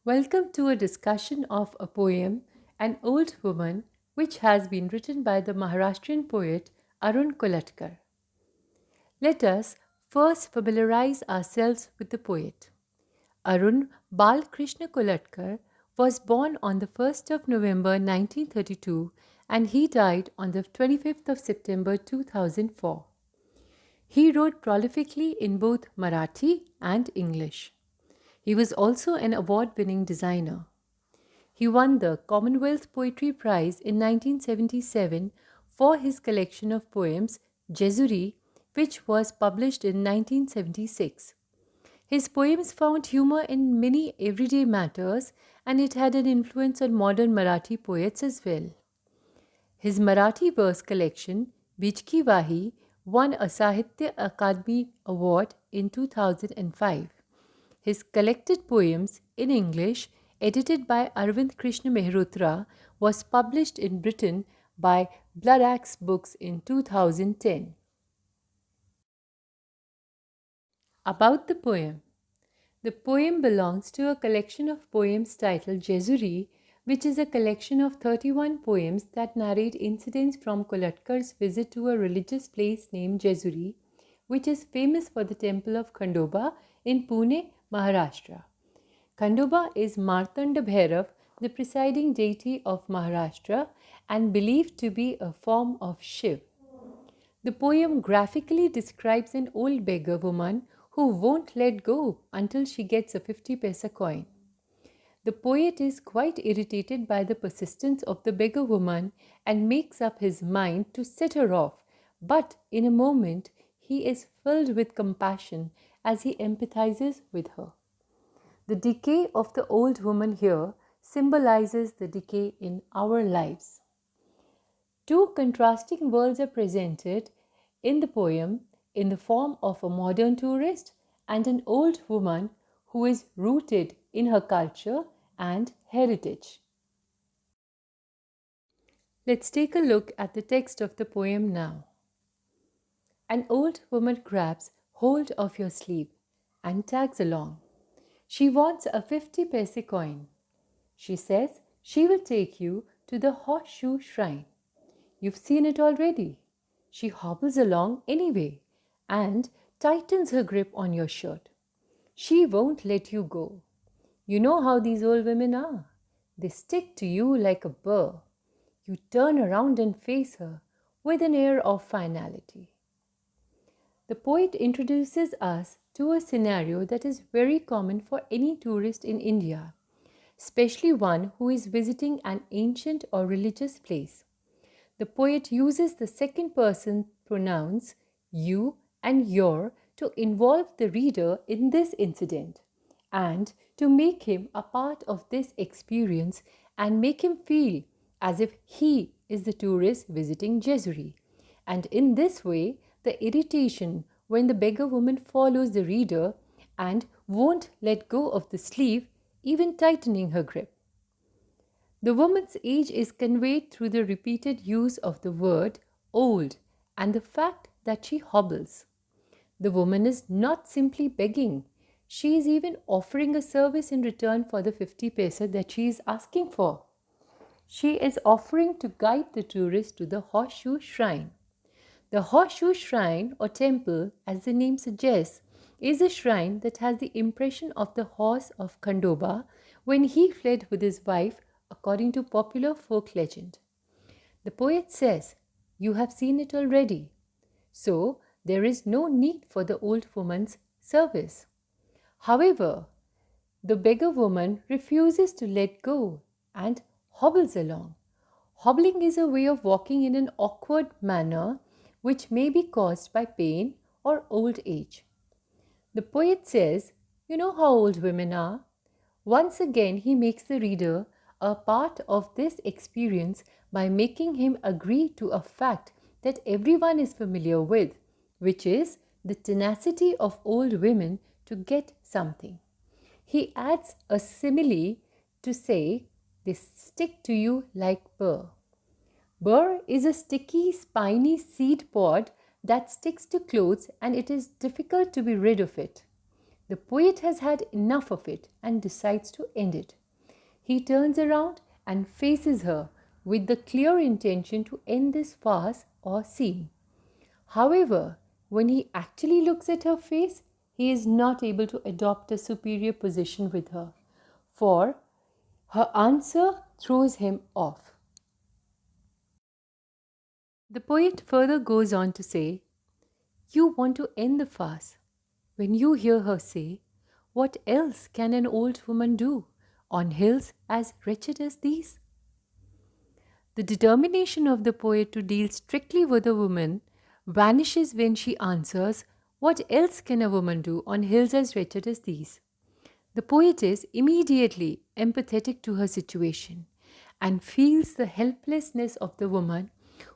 Welcome to a discussion of a poem, An Old Woman, which has been written by the Maharashtrian poet Arun Kolatkar. Let us first familiarize ourselves with the poet. Arun Balkrishna Kolatkar was born on the 1st of November 1932 and he died on the 25th of September 2004. He wrote prolifically in both Marathi and English. He was also an award winning designer. He won the Commonwealth Poetry Prize in 1977 for his collection of poems Jezuri, which was published in 1976. His poems found humor in many everyday matters and it had an influence on modern Marathi poets as well. His Marathi verse collection, Bijki Vahi, won a Sahitya Akademi Award in 2005. His collected poems in English, edited by Arvind Krishna Mehrotra, was published in Britain by Blood Axe Books in 2010. About the poem. The poem belongs to a collection of poems titled Jezuri, which is a collection of 31 poems that narrate incidents from Kolatkar's visit to a religious place named Jezuri, which is famous for the temple of Khandoba in Pune, Maharashtra. Khandoba is Martanda Bhairav, the presiding deity of Maharashtra and believed to be a form of Shiv. The poem graphically describes an old beggar woman who won't let go until she gets a 50 paisa coin. The poet is quite irritated by the persistence of the beggar woman and makes up his mind to set her off, but in a moment he is filled with compassion as he empathizes with her. The decay of the old woman here symbolizes the decay in our lives. Two contrasting worlds are presented in the poem in the form of a modern tourist and an old woman who is rooted in her culture and heritage. Let's take a look at the text of the poem now. An old woman grabs hold of your sleeve and tags along. She wants a 50 paise coin. She says she will take you to the horseshoe shrine. You've seen it already. She hobbles along anyway and tightens her grip on your shirt. She won't let you go. You know how these old women are. They stick to you like a burr. You turn around and face her with an air of finality. The poet introduces us to a scenario that is very common for any tourist in India, especially one who is visiting an ancient or religious place. The poet uses the second person pronouns you and your to involve the reader in this incident and to make him a part of this experience and make him feel as if he is the tourist visiting Jezuri. And in this way, the irritation when the beggar woman follows the reader and won't let go of the sleeve, even tightening her grip. The woman's age is conveyed through the repeated use of the word old and the fact that she hobbles. The woman is not simply begging, she is even offering a service in return for the 50 paisa that she is asking for. She is offering to guide the tourist to the horseshoe shrine. The horseshoe shrine or temple, as the name suggests, is a shrine that has the impression of the horse of Khandoba when he fled with his wife, according to popular folk legend. The poet says, "You have seen it already." So there is no need for the old woman's service. However, the beggar woman refuses to let go and hobbles along. Hobbling is a way of walking in an awkward manner which may be caused by pain or old age. The poet says, "You know how old women are." Once again, he makes the reader a part of this experience by making him agree to a fact that everyone is familiar with, which is the tenacity of old women to get something. He adds a simile to say, "They stick to you like burr." Burr is a sticky, spiny seed pod that sticks to clothes and it is difficult to be rid of it. The poet has had enough of it and decides to end it. He turns around and faces her with the clear intention to end this farce or scene. However, when he actually looks at her face, he is not able to adopt a superior position with her, for her answer throws him off. The poet further goes on to say, "You want to end the farce." When you hear her say, "What else can an old woman do on hills as wretched as these?" The determination of the poet to deal strictly with a woman vanishes when she answers, "What else can a woman do on hills as wretched as these?" The poet is immediately empathetic to her situation and feels the helplessness of the woman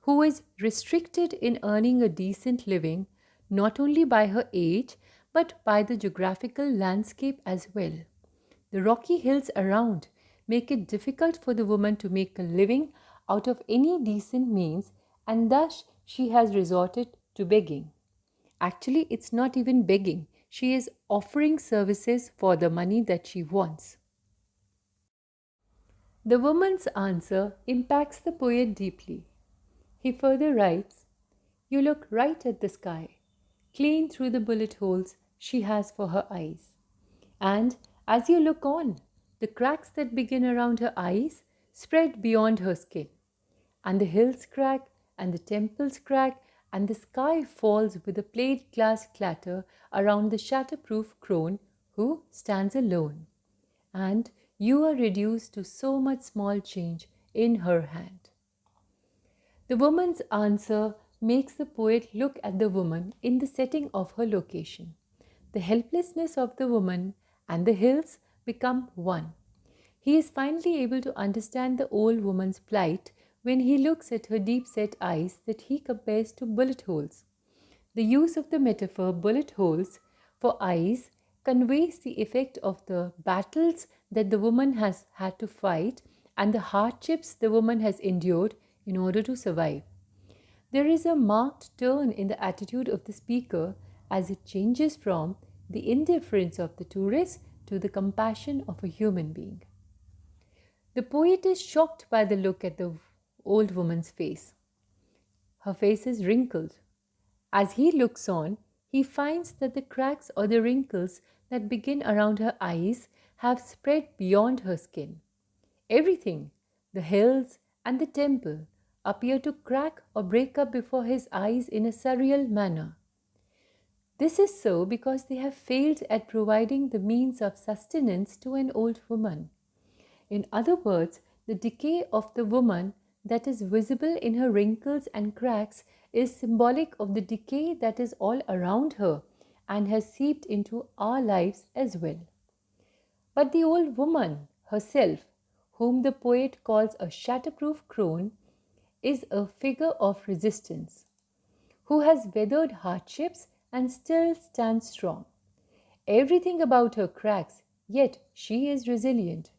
who is restricted in earning a decent living not only by her age but by the geographical landscape as well. The rocky hills around make it difficult for the woman to make a living out of any decent means, and thus she has resorted to begging. Actually, it's not even begging, she is offering services for the money that she wants. The woman's answer impacts the poet deeply. He further writes, "You look right at the sky, clean through the bullet holes she has for her eyes. And as you look on, the cracks that begin around her eyes spread beyond her skin. And the hills crack, and the temples crack, and the sky falls with a plate glass clatter around the shatterproof crone who stands alone. And you are reduced to so much small change in her hand." The woman's answer makes the poet look at the woman in the setting of her location. The helplessness of the woman and the hills become one. He is finally able to understand the old woman's plight when he looks at her deep-set eyes that he compares to bullet holes. The use of the metaphor bullet holes for eyes conveys the effect of the battles that the woman has had to fight and the hardships the woman has endured in order to survive. There is a marked turn in the attitude of the speaker as it changes from the indifference of the tourist to the compassion of a human being. The poet is shocked by the look at the old woman's face. Her face is wrinkled. As he looks on, he finds that the cracks or the wrinkles that begin around her eyes have spread beyond her skin. Everything, the hills and the temple, appear to crack or break up before his eyes in a surreal manner. This is so because they have failed at providing the means of sustenance to an old woman. In other words, the decay of the woman that is visible in her wrinkles and cracks is symbolic of the decay that is all around her and has seeped into our lives as well. But the old woman herself, whom the poet calls a shatterproof crone, is a figure of resistance, who has weathered hardships and still stands strong. Everything about her cracks, yet she is resilient.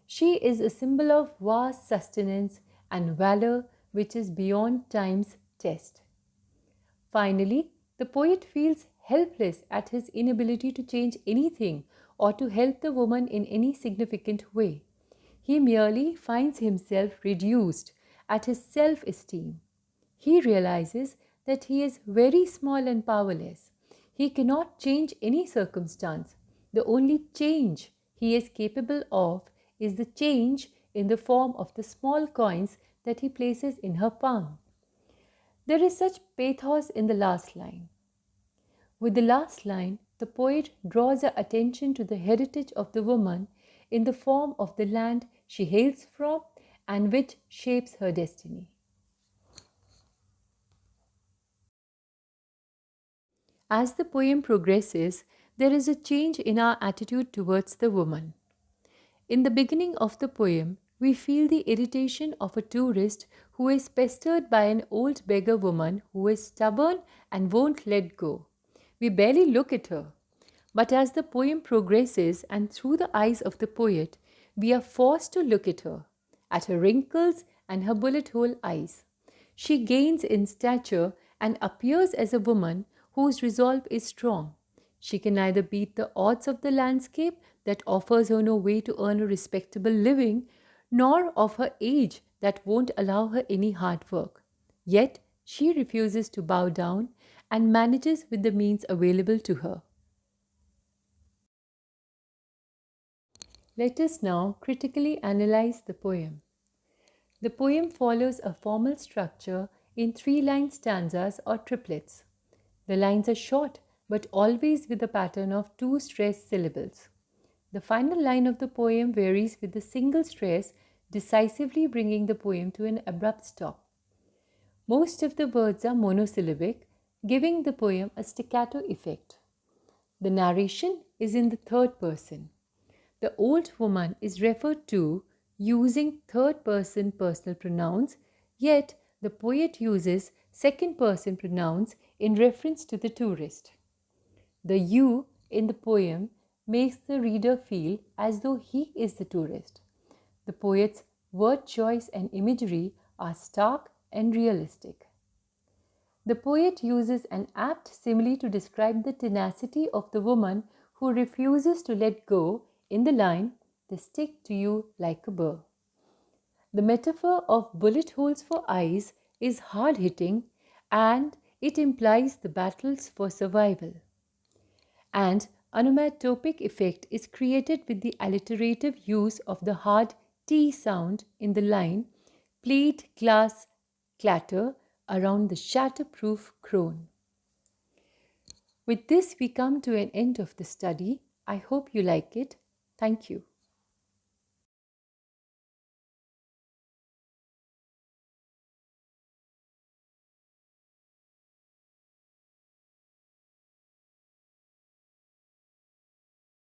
She is a symbol of vast sustenance and valor which is beyond time's test. Finally, the poet feels helpless at his inability to change anything or to help the woman in any significant way. He merely finds himself reduced at his self-esteem. He realizes that he is very small and powerless. He cannot change any circumstance. The only change he is capable of is the change in the form of the small coins that he places in her palm. There is such pathos in the last line. With the last line, the poet draws our attention to the heritage of the woman in the form of the land she hails from and which shapes her destiny. As the poem progresses, there is a change in our attitude towards the woman. In the beginning of the poem, we feel the irritation of a tourist who is pestered by an old beggar woman who is stubborn and won't let go. We barely look at her. But as the poem progresses and through the eyes of the poet, we are forced to look at her wrinkles and her bullet hole eyes. She gains in stature and appears as a woman whose resolve is strong. She can neither beat the odds of the landscape that offers her no way to earn a respectable living, nor of her age that won't allow her any hard work. Yet she refuses to bow down and manages with the means available to her. Let us now critically analyze the poem. The poem follows a formal structure in three-line stanzas or triplets. The lines are short but always with a pattern of two stressed syllables. The final line of the poem varies with a single stress, decisively bringing the poem to an abrupt stop. Most of the words are monosyllabic, giving the poem a staccato effect. The narration is in the third person. The old woman is referred to using third person personal pronouns, yet the poet uses second person pronouns in reference to the tourist. The you in the poem makes the reader feel as though he is the tourist. The poet's word choice and imagery are stark and realistic. The poet uses an apt simile to describe the tenacity of the woman who refuses to let go in the line, "They stick to you like a burr." The metaphor of bullet holes for eyes is hard hitting and it implies the battles for survival. And onomatopic effect is created with the alliterative use of the hard T sound in the line, "plate glass clatter around the shatterproof crone." With this, we come to an end of the study. I hope you like it. Thank you.